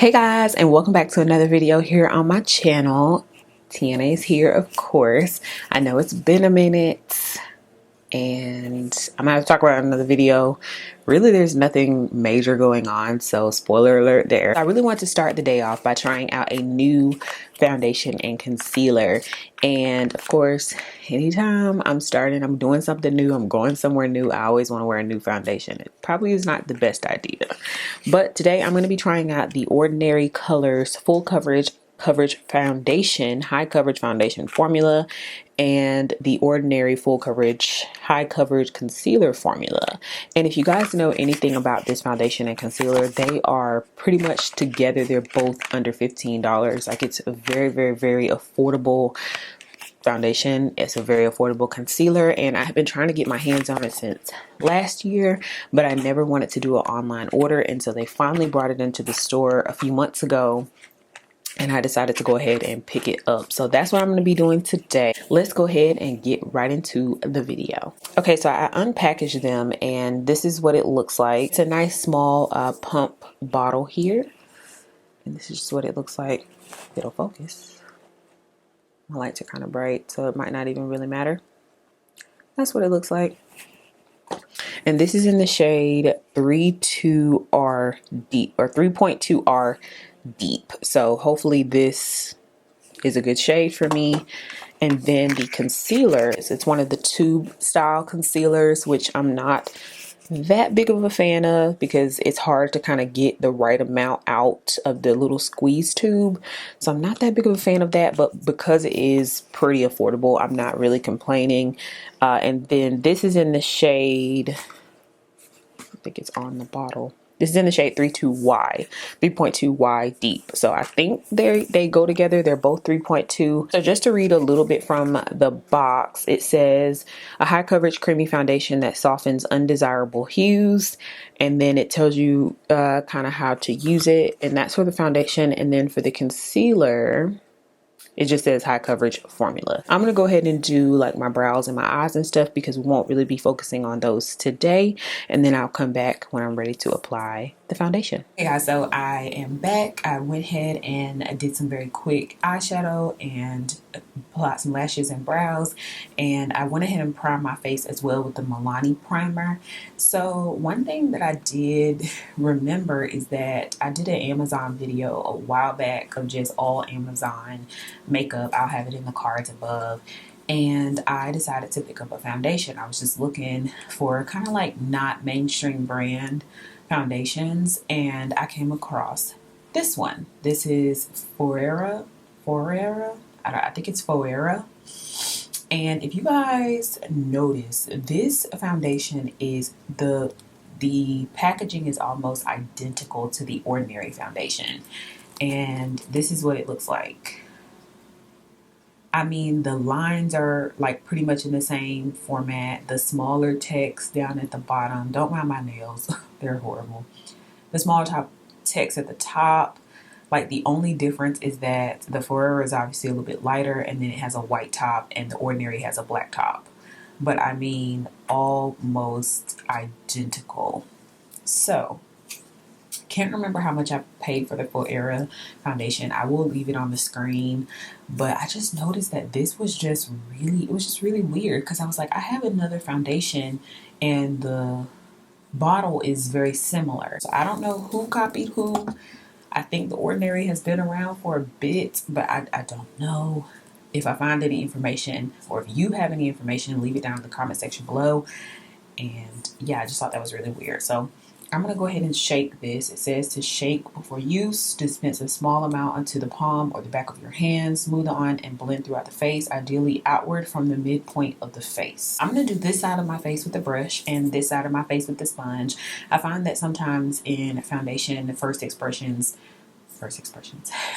Hey guys, and welcome back to another video here on my channel. Tiana is here, of course. I know it's been a minute and I'm gonna have to talk about another video. Really, there's nothing major going on, so spoiler alert there. I really want to start the day off by trying out a new foundation and concealer. And of course, anytime I'm doing something new, I'm going somewhere new, I always want to wear a new foundation. It probably is not the best idea. But today I'm going to be trying out the Ordinary Colors Full Coverage Foundation, High Coverage Foundation Formula, and the Ordinary Full Coverage High Coverage Concealer Formula. And if you guys know anything about this foundation and concealer, they are pretty much together. They're both under $15. Like, it's a very, very, very affordable foundation. It's a very affordable concealer, and I have been trying to get my hands on it since last year, but I never wanted to do an online order until they finally brought it into the store a few months ago. And I decided to go ahead and pick it up. So that's what I'm going to be doing today. Let's go ahead and get right into the video. Okay, so I unpackaged them and this is what it looks like. It's a nice small pump bottle here. And this is just what it looks like. It'll focus. My lights are kind of bright, so it might not even really matter. That's what it looks like. And this is in the shade 32R Deep, or 3.2R Deep. So hopefully this is a good shade for me. And then the concealer, it's one of the tube style concealers, which I'm not that big of a fan of because it's hard to kind of get the right amount out of the little squeeze tube. So I'm not that big of a fan of that, but because it is pretty affordable, I'm not really complaining. And then this is in the shade, I think it's on the bottle. This is in the shade 3.2Y Deep. So I think they go together. They're both 3.2. So just to read a little bit from the box, it says a high coverage creamy foundation that softens undesirable hues. And then it tells you kind of how to use it. And that's for the foundation. And then for the concealer, it just says high coverage formula. I'm going to go ahead and do like my brows and my eyes and stuff because we won't really be focusing on those today. And then I'll come back when I'm ready to apply the foundation. Hey guys, so I am back. I went ahead and I did some very quick eyeshadow and applied some lashes and brows. And I went ahead and primed my face as well with the Milani primer. So one thing that I did remember is that I did an Amazon video a while back of just all Amazon makeup. I'll have it in the cards above. And I decided to pick up a foundation. I was just looking for kind of like not mainstream brand foundations, and I came across this one. This is Forera. I think it's Forera. And if you guys notice, this foundation is the packaging is almost identical to the Ordinary foundation. And this is what it looks like. I mean, the lines are like pretty much in the same format. The smaller text down at the bottom, don't mind my nails, they're horrible. The smaller text at the top, like the only difference is that the Forever is obviously a little bit lighter and then it has a white top and the Ordinary has a black top. But I mean, almost identical. So, can't remember how much I paid for the Full Era foundation. I will leave it on the screen, but I just noticed that this was just really weird because I was like, I have another foundation and the bottle is very similar. So I don't know who copied who. I think the Ordinary has been around for a bit, but I don't know. If I find any information or if you have any information, leave it down in the comment section below. And yeah, I just thought that was really weird. So I'm going to go ahead and shake this. It says to shake before use. Dispense a small amount onto the palm or the back of your hand. Smooth on and blend throughout the face, ideally outward from the midpoint of the face. I'm going to do this side of my face with the brush and this side of my face with the sponge. I find that sometimes in foundation, the first impressions,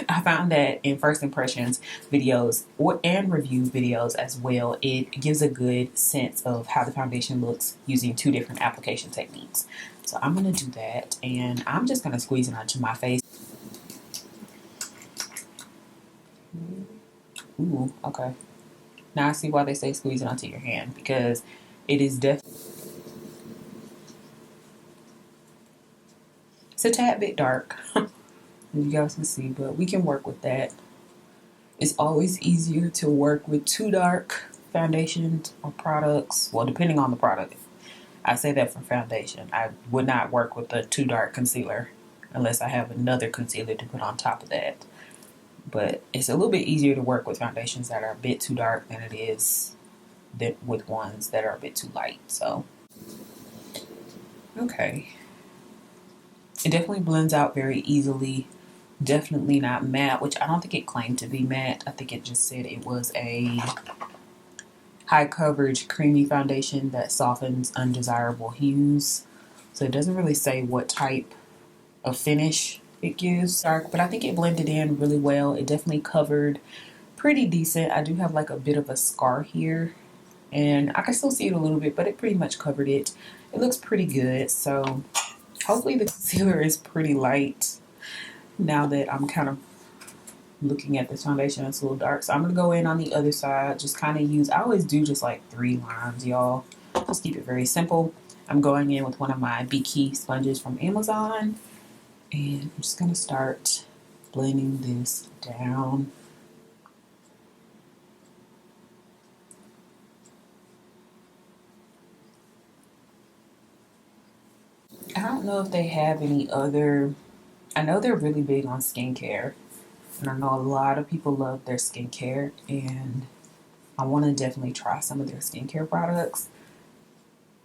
I found that in first impressions videos and review videos as well, it gives a good sense of how the foundation looks using two different application techniques. So I'm going to do that, and I'm just going to squeeze it onto my face. Ooh, okay. Now I see why they say squeeze it onto your hand, because it is definitely, it's a tad bit dark. as you guys can see, but we can work with that. It's always easier to work with too dark foundations or products. Well, depending on the product. I say that for foundation. I would not work with a too dark concealer unless I have another concealer to put on top of that. But it's a little bit easier to work with foundations that are a bit too dark than it is with ones that are a bit too light. So, okay. It definitely blends out very easily. Definitely not matte, which I don't think it claimed to be matte. I think it just said it was a high coverage creamy foundation that softens undesirable hues. So it doesn't really say what type of finish it gives dark, but I think it blended in really well. It definitely covered pretty decent. I do have like a bit of a scar here and I can still see it a little bit, but it pretty much covered it. It looks pretty good. So hopefully the concealer is pretty light now that I'm kind of looking at this foundation. It's a little dark, so I'm gonna go in on the other side, just kind of use, I always do just like 3 lines, y'all. Just keep it very simple. I'm going in with one of my Key sponges from Amazon, and I'm just gonna start blending this down. I don't know if they have any other, I know they're really big on skincare, and I know a lot of people love their skincare, and I want to definitely try some of their skincare products.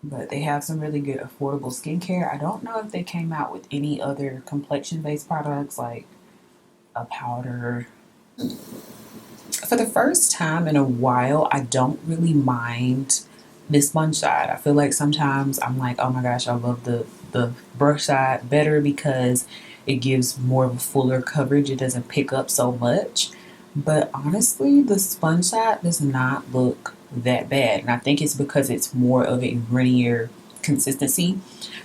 But they have some really good affordable skincare. I don't know if they came out with any other complexion based products like a powder. For the first time in a while, I don't really mind the sponge side. I feel like sometimes I'm like, oh my gosh, I love the brush side better because it gives more of a fuller coverage. It doesn't pick up so much. But honestly, the sponge side does not look that bad. And I think it's because it's more of a runnier consistency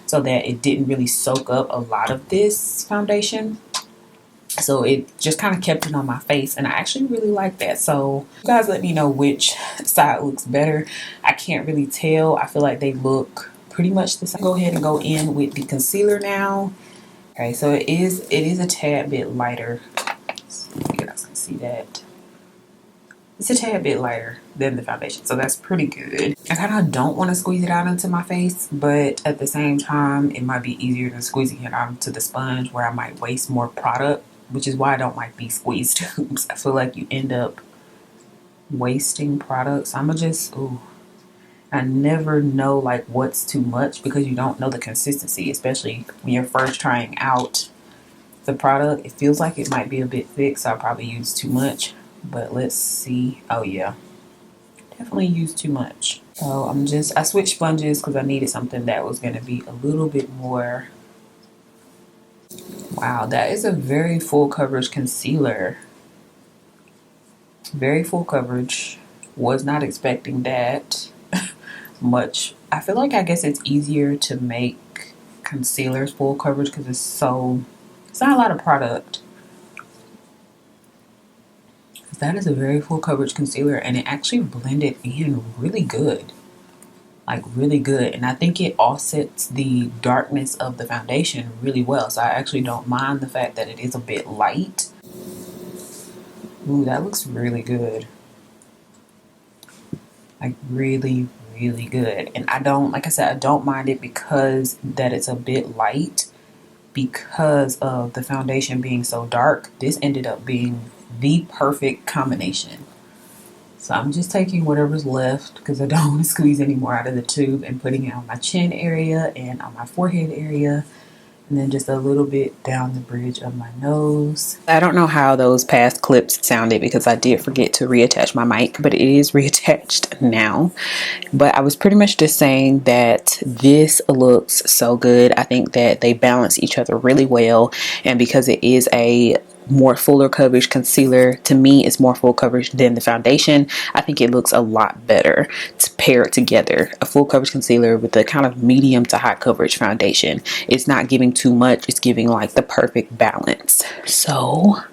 so that it didn't really soak up a lot of this foundation. So it just kind of kept it on my face, and I actually really like that. So you guys let me know which side looks better. I can't really tell. I feel like they look pretty much the same. Go ahead and go in with the concealer now. Okay, so it is a tad bit lighter. So you guys can see that. It's a tad bit lighter than the foundation, so that's pretty good. I kind of don't want to squeeze it out into my face, but at the same time, it might be easier than squeezing it out into the sponge where I might waste more product, which is why I don't like these squeeze tubes. I feel like you end up wasting products. I'm gonna just, I never know like what's too much because you don't know the consistency, especially when you're first trying out the product. It feels like it might be a bit thick, so I probably use too much. But let's see. Oh yeah, definitely used too much. So I switched sponges because I needed something that was going to be a little bit more. Wow, that is a very full coverage concealer. Very full coverage. Was not expecting that much. I feel like I guess it's easier to make concealers full coverage because it's not a lot of product. That is a very full coverage concealer, and it actually blended in really good. Like really good. And I think it offsets the darkness of the foundation really well. So I actually don't mind the fact that it is a bit light. Ooh, that looks really good. Like really, really good. And I don't, like I said, I don't mind it because that it's a bit light. Because of the foundation being so dark, this ended up being the perfect combination. So I'm just taking whatever's left because I don't want to squeeze any more out of the tube and putting it on my chin area and on my forehead area. And then just a little bit down the bridge of my nose. I don't know how those past clips sounded because I did forget to reattach my mic, but it is reattached now. But I was pretty much just saying that this looks so good. I think that they balance each other really well. And because it is a more fuller coverage concealer, to me it's more full coverage than the foundation. I think it looks a lot better to pair it together. A full coverage concealer with a kind of medium to high coverage foundation. It's not giving too much, it's giving like the perfect balance. So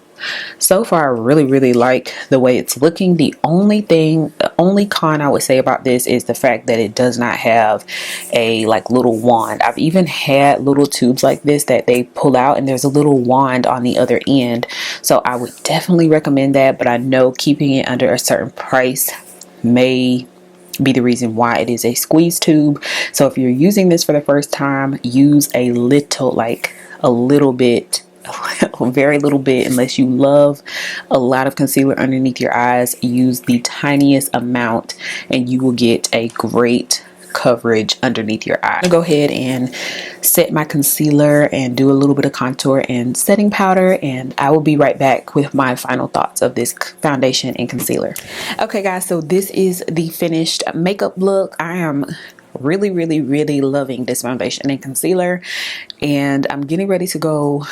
So far, I really like the way it's looking. The only con I would say about this is the fact that it does not have a like little wand. I've even had little tubes like this that they pull out and there's a little wand on the other end. So I would definitely recommend that, but I know keeping it under a certain price may be the reason why it is a squeeze tube. So if you're using this for the first time, use a little bit, a very little bit. Unless you love a lot of concealer underneath your eyes, use the tiniest amount and you will get a great coverage underneath your eye. I'm gonna go ahead and set my concealer and do a little bit of contour and setting powder, and I will be right back with my final thoughts of this foundation and concealer. Okay guys, so this is the finished makeup look. I am really loving this foundation and concealer, and I'm getting ready to go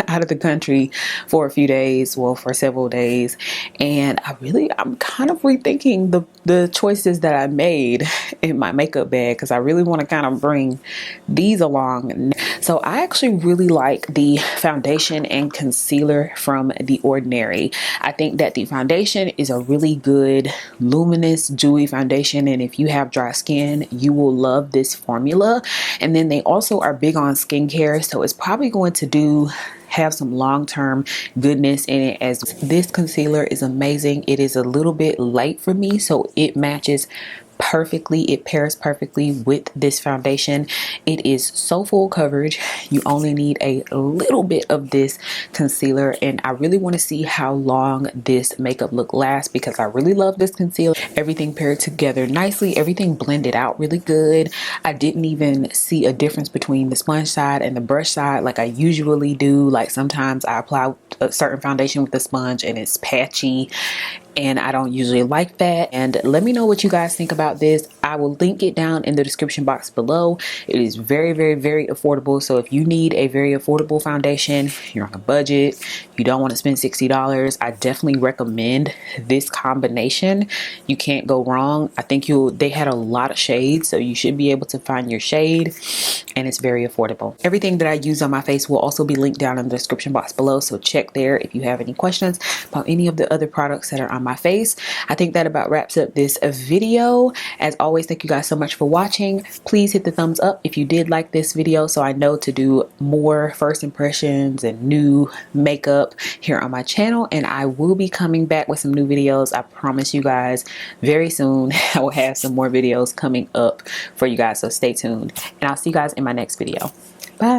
out of the country for a few days, well, for several days, and I'm kind of rethinking the choices that I made in my makeup bag, because I really want to kind of bring these along. So I actually really like the foundation and concealer from The Ordinary. I think that the foundation is a really good luminous dewy foundation, and if you have dry skin, you will love this formula. And then they also are big on skincare, so it's probably going to have some long-term goodness in it, as this concealer is amazing. It is a little bit light for me, so it matches perfectly. It pairs perfectly with this foundation. It is so full coverage. You only need a little bit of this concealer, and I really want to see how long this makeup look lasts, because I really love this concealer. Everything paired together nicely, everything blended out really good. I didn't even see a difference between the sponge side and the brush side like I usually do. Like sometimes I apply a certain foundation with the sponge and it's patchy, and I don't usually like that. And let me know what you guys think about this. I will link it down in the description box below. It is very affordable. So if you need a very affordable foundation, you're on a budget, you don't want to spend $60, I definitely recommend this combination. You can't go wrong. I think they had a lot of shades, so you should be able to find your shade, and it's very affordable. Everything that I use on my face will also be linked down in the description box below, so check there if you have any questions about any of the other products that are on my face. I think that about wraps up this video. As always, thank you guys so much for watching. Please hit the thumbs up if you did like this video, so I know to do more first impressions and new makeup here on my channel. And I will be coming back with some new videos, I promise you guys, very soon. I will have some more videos coming up for you guys, so stay tuned, and I'll see you guys in my next video. Bye.